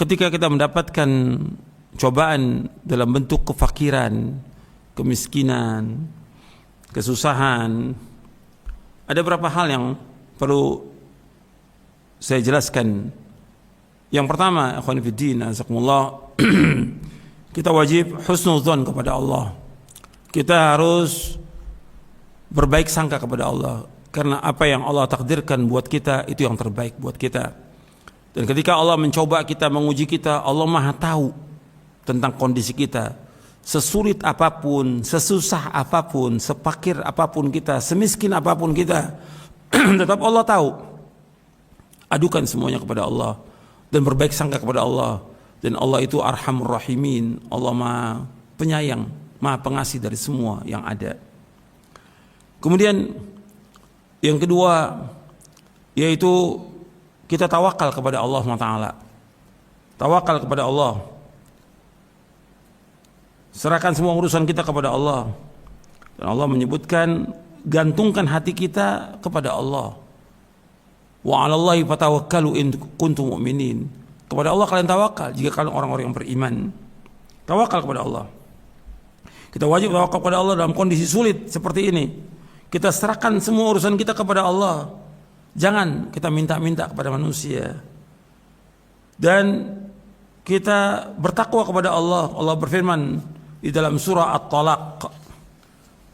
ketika kita mendapatkan cobaan dalam bentuk kefakiran, kemiskinan, kesusahan, ada beberapa hal yang perlu saya jelaskan. Yang pertama, ikhwan fillah, azakumullah, kita wajib husnudzon kepada Allah. Kita harus berbaik sangka kepada Allah, karena apa yang Allah takdirkan buat kita itu yang terbaik buat kita. Dan ketika Allah mencoba kita, menguji kita, Allah Maha tahu tentang kondisi kita. Sesulit apapun, sesusah apapun, sepakir apapun kita, semiskin apapun kita, tetap Allah tahu. Adukan semuanya kepada Allah dan berbaik sangka kepada Allah. Dan Allah itu Arhamur Rahimin. Allah Maha penyayang, Maha pengasih dari semua yang ada. Kemudian yang kedua, yaitu kita tawakal kepada Allah SWT. Tawakal kepada Allah. Serahkan semua urusan kita kepada Allah. Dan Allah menyebutkan, gantungkan hati kita kepada Allah. Wa 'alallahi fatawakkalu in kuntum mu'minin. Kepada Allah kalian tawakal jika kalian orang-orang yang beriman. Tawakal kepada Allah. Kita wajib tawakal kepada Allah dalam kondisi sulit seperti ini. Kita serahkan semua urusan kita kepada Allah. Jangan kita minta-minta kepada manusia. Dan kita bertakwa kepada Allah. Allah berfirman di dalam surah At-Talaq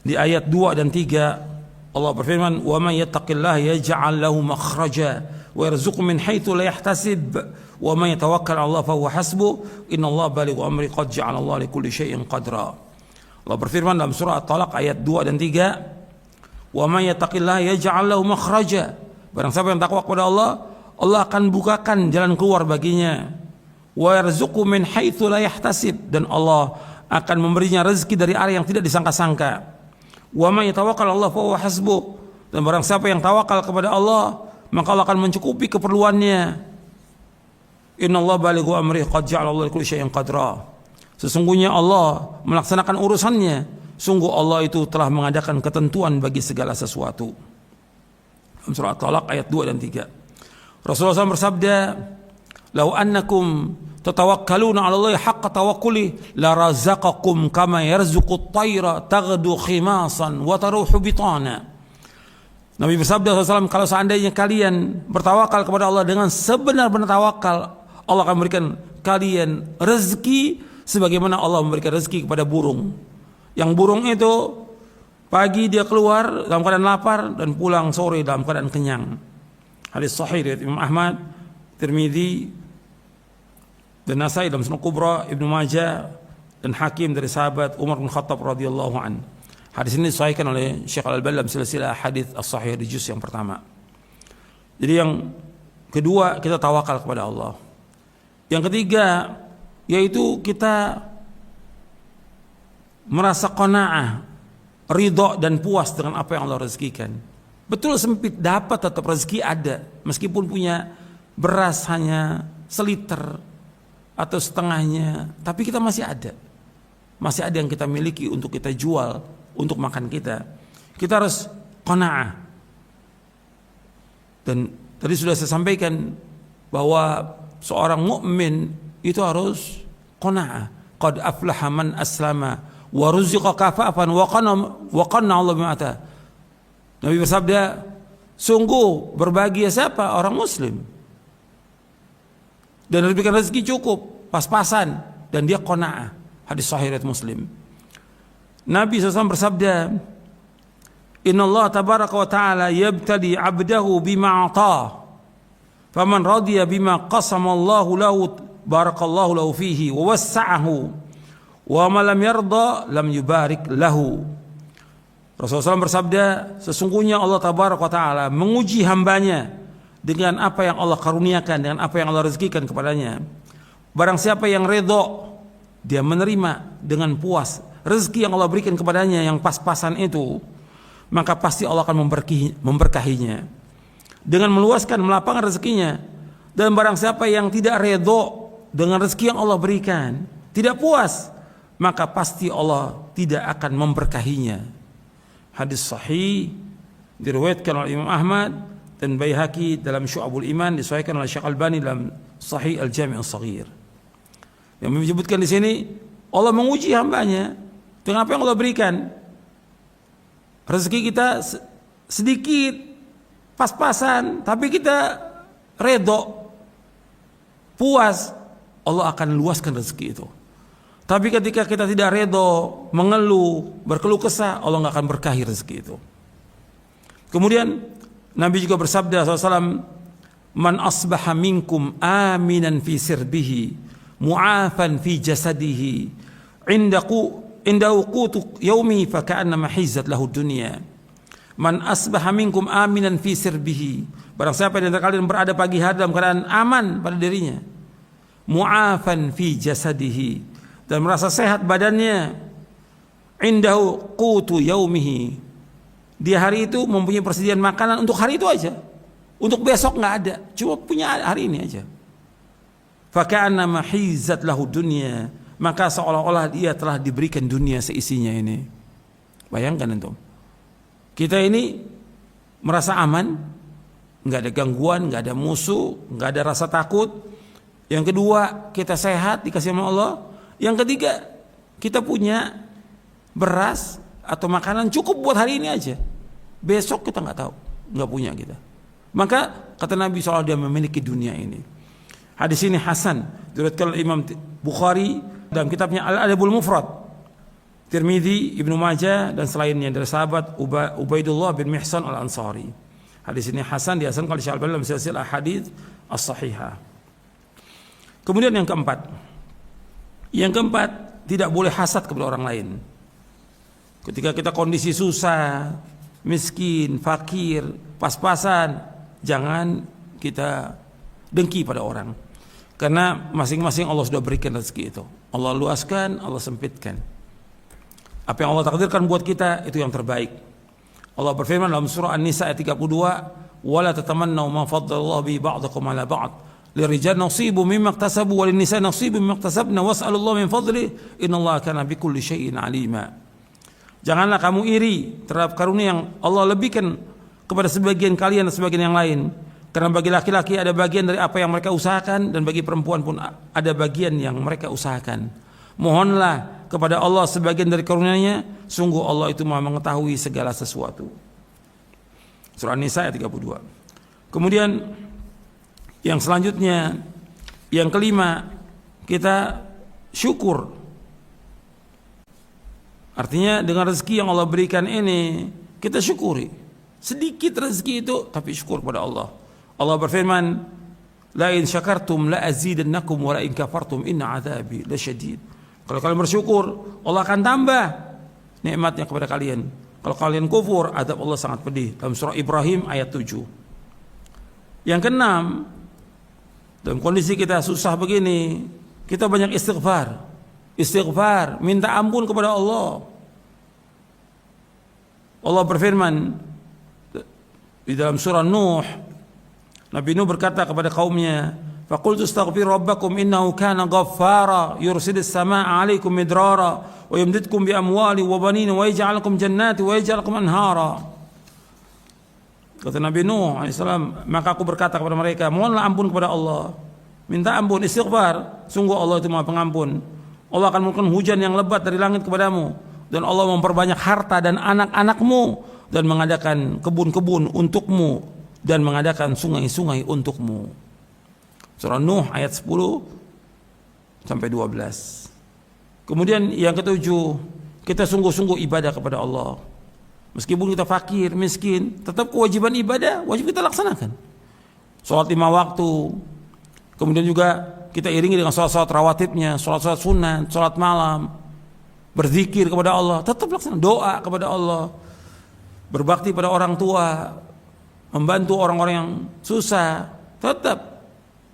di ayat 2 dan 3, Allah berfirman, "Wa may yattaqillaha yaj'al lahu makhraja wa yarzuqhu min haitsu la yahtasib wa may yatawakkal 'ala Allah fa huwa hasbuh innallaha balighu amri qad ja'ala Allah likulli syai'in qadra." Allah berfirman dalam surah At-Talaq ayat 2 dan 3, "Wa may yattaqillaha yaj'al lahu makhraja." Barang siapa yang takwa kepada Allah, Allah akan bukakan jalan keluar baginya. Wa yarzuqhu min haitsu la yahtasib, dan Allah akan memberinya rezeki dari arah yang tidak disangka-sangka. Wa may yatawakkal 'ala Allah fa huwa hasbuh, dan barang siapa yang tawakal kepada Allah, maka Allah akan mencukupi keperluannya. Innallaha balighu amri qad ja'ala Allah likulli syai'in qadra. Sesungguhnya Allah melaksanakan urusannya. Sungguh Allah itu telah mengadakan ketentuan bagi segala sesuatu. Dalam surah At-Talaq ayat 2 dan 3. Rasulullah SAW bersabda, "Lau annakum tatawakkaluna 'ala Allah haqqa tawakkuli la razaqakum kama yarzuqut tayra taghdu khimasan wa taruhu bitana." Nabi bersabda SAW, kalau seandainya kalian bertawakal kepada Allah dengan sebenar-benar tawakal, Allah akan memberikan kalian rezeki sebagaimana Allah memberikan rezeki kepada burung. Yang burung itu pagi dia keluar dalam keadaan lapar dan pulang sore dalam keadaan kenyang. Hadis sahih riwayat Imam Ahmad, Tirmidzi dan Nasai dalam Sunan Kubra, Ibnu Majah dan Hakim dari sahabat Umar bin Khattab radhiyallahu an. Hadis ini disahihkan oleh Syekh Al-Albani dalam silsilah hadis as-sahih di juz yang pertama. Jadi yang kedua, kita tawakal kepada Allah. Yang ketiga, yaitu kita merasa qanaah, ridho dan puas dengan apa yang Allah rezekikan. Betul sempit, dapat tetap rezeki ada, meskipun punya beras hanya seliter atau setengahnya, tapi kita masih ada yang kita miliki untuk kita jual, untuk makan kita. Kita harus qanaah. Dan tadi sudah saya sampaikan bahwa seorang mukmin itu harus qanaah. Qad aflaha man aslama wa ruziqa kafafan wa qanna Allah bima ata. Nabi bersabda, sungguh berbahagia siapa? Orang muslim. Dan diberikan rezeki cukup, pas-pasan, dan dia qanaah. Hadis sahih riwayat Muslim. Nabi SAW bersabda, "Inna Allah tabaraka wa ta'ala yabtali 'abdahu bima 'ata. Faman radiya bima qasama Allahu lahu barakallahu lahu fihi wa wassa'ahu. Wa ma lam yarda lam yubarik lahu." Rasulullah SAW bersabda, sesungguhnya Allah tabaraka wa ta'ala menguji hambanya dengan apa yang Allah karuniakan, dengan apa yang Allah rezekikan kepadanya. Barang siapa yang redha, dia menerima dengan puas rezeki yang Allah berikan kepadanya yang pas-pasan itu, maka pasti Allah akan memberkahinya dengan meluaskan, melapangkan rezekinya. Dan barang siapa yang tidak redha dengan rezeki yang Allah berikan, tidak puas, maka pasti Allah tidak akan memberkahinya. Hadis sahih diriwayatkan oleh Imam Ahmad dan Baihaqi dalam Syu'abul Iman, disahihkan oleh Syekh Al-Albani dalam Sahih Al-Jami' As-Shaghir. Yang menyebutkan di sini Allah menguji hambanya dengan apa yang Allah berikan. Rezeki kita sedikit, pas-pasan, tapi kita redho, puas, Allah akan luaskan rezeki itu. Tapi ketika kita tidak redho, mengeluh, berkeluh kesah, Allah nggak akan berkahi rezeki itu. Kemudian Nabi juga bersabda SAW, man asbaha minkum aminan fi sirbihi, mu'afan fi jasadihi, indahu qutu yaumi fa ka'annama hizzat lahu dunya. Man asbaha minkum aminan fi sirbihi, barang siapa di antara kalian berada pagi hari dalam keadaan aman pada dirinya, mu'afan fi jasadihi, dan merasa sehat badannya, indahu qutu yaumihi, dia hari itu mempunyai persediaan makanan untuk hari itu aja, untuk besok nggak ada, cuma punya hari ini aja. Faka'annama hizat lahu dunya, maka seolah-olah dia telah diberikan dunia seisinya ini. Bayangkan antum, kita ini merasa aman, nggak ada gangguan, nggak ada musuh, nggak ada rasa takut. Yang kedua, kita sehat dikasih sama Allah. Yang ketiga, kita punya beras atau makanan cukup buat hari ini aja. Besok kita nggak tahu, nggak punya kita. Maka kata Nabi SAW, dia memiliki dunia ini. Hadis ini hasan, diriwayatkan oleh Imam Bukhari dalam kitabnya Al-Adabul Mufrad, Tirmidzi, Ibnu Majah dan selainnya dari sahabat Ubaidullah bin Mihsan Al-Ansari. Hadis ini hasan, dihasankan oleh Syekh Al-Albani dalam silsilah hadits as-sahihah. Kemudian yang keempat, tidak boleh hasad kepada orang lain. Ketika kita kondisi susah, miskin, fakir, pas-pasan, jangan kita dengki pada orang. Karena masing-masing Allah sudah berikan rezeki itu. Allah luaskan, Allah sempitkan. Apa yang Allah takdirkan buat kita itu yang terbaik. Allah berfirman dalam surah An-Nisa ayat 32, "Wala tatamannaw ma faddalallahu bi ba'dakum 'ala ba'd. Lirijal nasibu mimma iktasabu wa linnisa nasibu mimma iktasabna was'alullaha min fadlihi innallaha kana bikulli syai'in 'alima." Janganlah kamu iri terhadap karunia yang Allah lebihkan kepada sebagian kalian dan sebagian yang lain. Karena bagi laki-laki ada bagian dari apa yang mereka usahakan, dan bagi perempuan pun ada bagian yang mereka usahakan. Mohonlah kepada Allah sebagian dari karunia-Nya, sungguh Allah itu Maha mengetahui segala sesuatu. Surah An-Nisa ayat 32. Kemudian yang selanjutnya, yang kelima, kita syukur. Artinya dengan rezeki yang Allah berikan ini, kita syukuri. Sedikit rezeki itu, tapi syukur kepada Allah. Allah berfirman, la in syakartum la azidannakum wa la in kafartum inna adzabi lasyadid. Kalau kalian bersyukur, Allah akan tambah nikmatnya kepada kalian. Kalau kalian kufur, azab Allah sangat pedih. Dalam surah Ibrahim ayat 7. Yang keenam, dalam kondisi kita susah begini, kita banyak istighfar. Istighfar, minta ampun kepada Allah. Allah berfirman di dalam surah Nuh, Nabi Nuh berkata kepada kaumnya, "Faqultu astaghfiru rabbakum innahu kana ghaffara yursilis samaa'a 'alaikum midrara wa yumdidkum bi amwali wa banin wa yaj'al lakum jannati wa yaj'al lakum anhara." Kata Nabi Nuh alaihissalam, maka aku berkata kepada mereka, mohonlah ampun kepada Allah, minta ampun, istighfar, sungguh Allah itu Maha Pengampun. Allah akan menurunkan hujan yang lebat dari langit kepadamu, dan Allah memperbanyak harta dan anak-anakmu, dan mengadakan kebun-kebun untukmu, dan mengadakan sungai-sungai untukmu. Surah Nuh ayat 10 sampai 12. Kemudian yang ketujuh, kita sungguh-sungguh ibadah kepada Allah. Meskipun kita fakir, miskin, tetap kewajiban ibadah wajib kita laksanakan. Salat 5 waktu. Kemudian juga kita iringi dengan salat-salat rawatibnya, salat-salat sunat, salat malam, berzikir kepada Allah, tetap laksanakan, doa kepada Allah, berbakti pada orang tua, membantu orang-orang yang susah, tetap.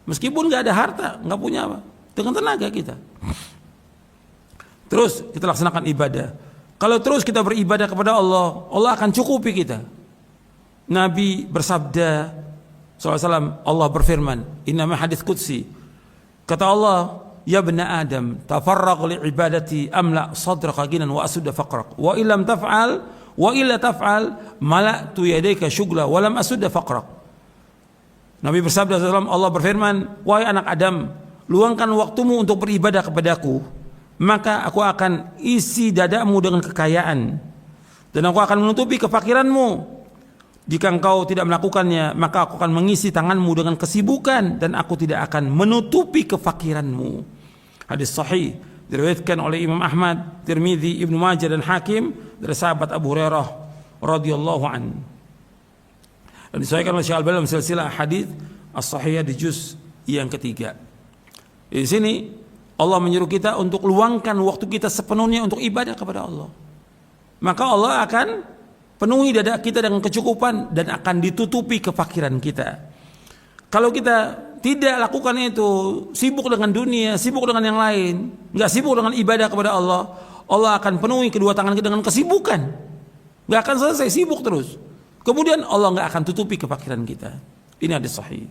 Meskipun nggak ada harta, nggak punya apa, dengan tenaga kita. Terus kita laksanakan ibadah. Kalau terus kita beribadah kepada Allah, Allah akan cukupi kita. Nabi bersabda SAW, Allah berfirman, innama hadits qudsi, kata Allah, ya bna Adam, tafarraq li ibadati amla sadraka ginan wa asudda faqrak, wa illam taf'al wa illa taf'al mala'tu yadayka syugla wa lam asudda faqrak. Nabi bersabda SAW, Allah berfirman, wahai anak Adam, luangkan waktumu untuk beribadah kepadaku, maka aku akan isi dadamu dengan kekayaan, dan aku akan menutupi kefakiranmu. Jika engkau tidak melakukannya, maka aku akan mengisi tanganmu dengan kesibukan, dan aku tidak akan menutupi kefakiranmu. Hadis sahih diriwayatkan oleh Imam Ahmad, Tirmidzi, Ibnu Majah dan Hakim dari sahabat Abu Hurairah radhiyallahu an. Dan disahihkan oleh Syekh Al-Albani dalam silsilah hadis as-sahihah di juz yang ketiga. Di sini Allah menyuruh kita untuk luangkan waktu kita sepenuhnya untuk ibadah kepada Allah. Maka Allah akan penuhi dada kita dengan kecukupan dan akan ditutupi kefakiran kita. Kalau kita tidak lakukan itu, sibuk dengan dunia, sibuk dengan yang lain, nggak sibuk dengan ibadah kepada Allah, Allah akan penuhi kedua tangan kita dengan kesibukan. Nggak akan selesai, sibuk terus. Kemudian Allah nggak akan tutupi kefakiran kita. Ini hadis sahih.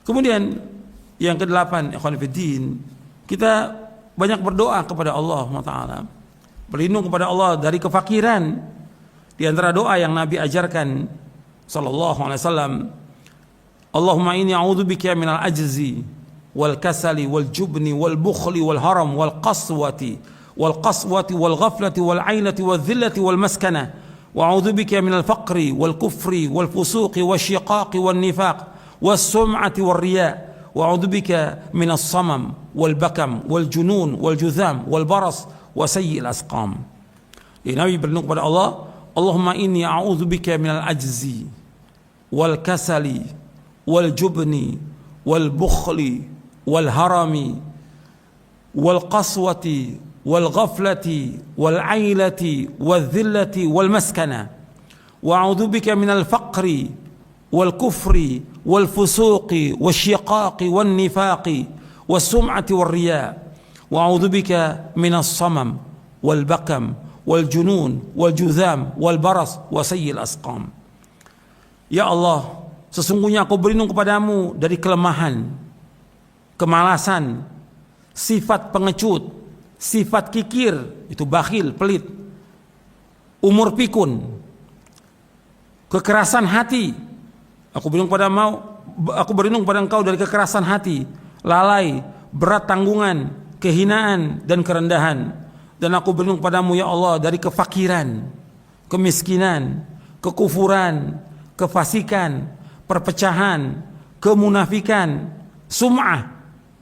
Kemudian yang kedelapan, ikhwan fillah, kita banyak berdoa kepada Allah Taala, berlindung kepada Allah dari kefakiran. Di antara doa yang Nabi ajarkan sallallahu alaihi wasallam, Allahumma inni a'udzubika minal ajzi wal kasali wal jubni wal bukhli wal haram wal qaswati wal ghaflati wal ainati wal dhillati wal maskana wa a'udzubika minal faqri wal kufri wal fusuqi wasyiqaqi wan nifaq was sum'ati war riya wa a'udzubika minas samam wal bakam wal junun wal juzam wal baras wa sayyi'il asqam. Nabi berlindung kepada Allah, Allahumma inni a'udzubika minal ajzi wal kasali wal jubni wal bukhli wal harami wal qaswati wal ghaflati wal ailati wal dhillati wal maskana wa a'udzubika minal faqri wal kufri wal fusuqi wasyiqaqi wan nifaqi was sum'ati war riya wa a'udzubika minas samam wal bakam wal junun wal juzam wal baras wa sayyil asqam. Ya Allah, sesungguhnya aku berlindung kepadamu dari kelemahan, kemalasan, sifat pengecut, sifat kikir, itu bakhil, pelit, umur pikun, kekerasan hati. Aku berlindung kepada engkau dari kekerasan hati, lalai, berat tanggungan, kehinaan dan kerendahan. Dan aku berlindung padamu ya Allah dari kefakiran, kemiskinan, kekufuran, kefasikan, perpecahan, kemunafikan, sum'ah,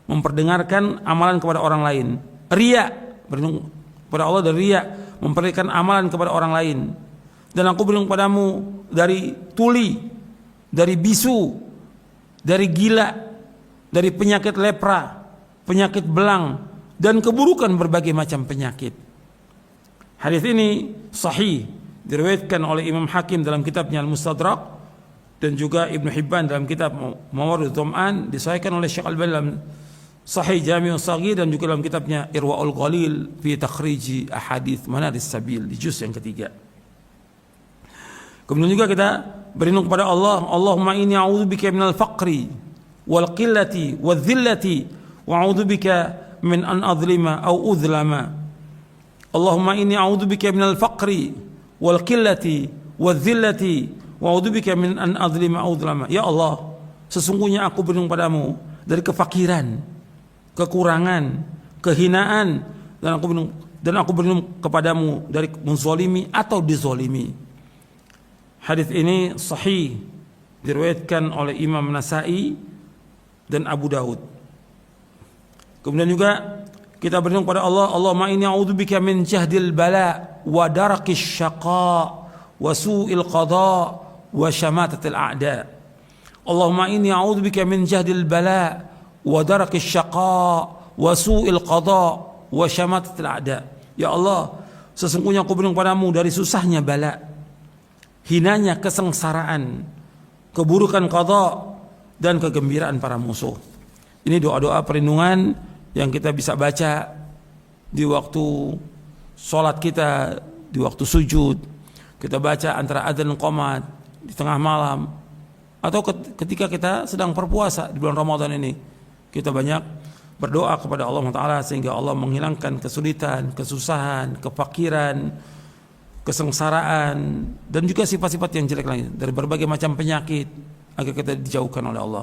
memperdengarkan amalan kepada orang lain, riya, berlindung kepada Allah dari riya, memperdengarkan amalan kepada orang lain. Dan aku berlindung padamu dari tuli, dari bisu, dari gila, dari penyakit lepra, penyakit belang, dan keburukan berbagai macam penyakit. Hadis ini sahih, diriwayatkan oleh Imam Hakim dalam kitabnya Al-Mustadrak, dan juga Ibnu Hibban dalam kitab Mawaridud Dhama'an, disahihkan oleh Syekh Al-Albani dalam Sahih Jami'us Shaghir, dan juga dalam kitabnya Irwaul Ghalil fi takhriji ahadits Manaris Sabil di juz yang ketiga. Kemudian juga kita berlindung kepada Allah, Allahumma inni a'udzubika minal faqri wal qillati wal dhillati wa a'udzubika min an adlima au udhlama. Allahumma inni a'udzubika minal faqri wal qillati wal dhillati wa a'udzubika min an adlima au udhlama. Ya Allah, sesungguhnya aku berlindung padamu dari kefakiran, kekurangan, kehinaan, dan aku berlindung kepadamu dari menzalimi atau dizalimi. Hadis ini sahih, diriwayatkan oleh Imam Nasa'i dan Abu Daud. Kemudian juga kita berlindung pada Allah, Allahumma inni a'udzubika min jahdil bala wa darakis syaqa wa su'il qada wa syamatatil a'da. Allahumma inni a'udzubika min jahdil bala wa darakis syaqa wa su'il qada wa syamatatil a'da. Ya Allah, sesungguhnya aku berlindung padamu dari susahnya bala, hinanya kesengsaraan, keburukan qada, dan kegembiraan para musuh. Ini doa-doa perlindungan yang kita bisa baca di waktu sholat kita, di waktu sujud. Kita baca antara adzan dan qomat di tengah malam, atau ketika kita sedang berpuasa di bulan Ramadan ini. Kita banyak berdoa kepada Allah Taala sehingga Allah menghilangkan kesulitan, kesusahan, kefakiran, kesengsaraan, dan juga sifat-sifat yang jelek lain dari berbagai macam penyakit, agar kita dijauhkan oleh Allah.